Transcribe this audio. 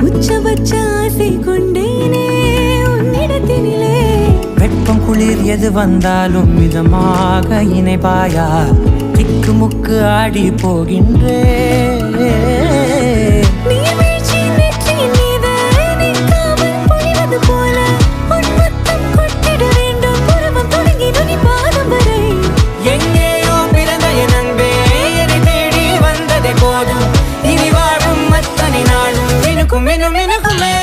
உச்சபட்ச ஆசை கொண்டேனே உன்னிடத்தினிலே. வெப்பம் குளிர் எது வந்தாலும் மிதமாக இணைப்பாயா? திக்கு முக்கு ஆடி போகின்றே. எங்கேயோ பிறந்த என் அன்பே என்னை தேடி வந்ததே போதும். இனி வாழும் அத்தனை நாளும் மினுக்கும் மினுக்கும் மினுக்குமே.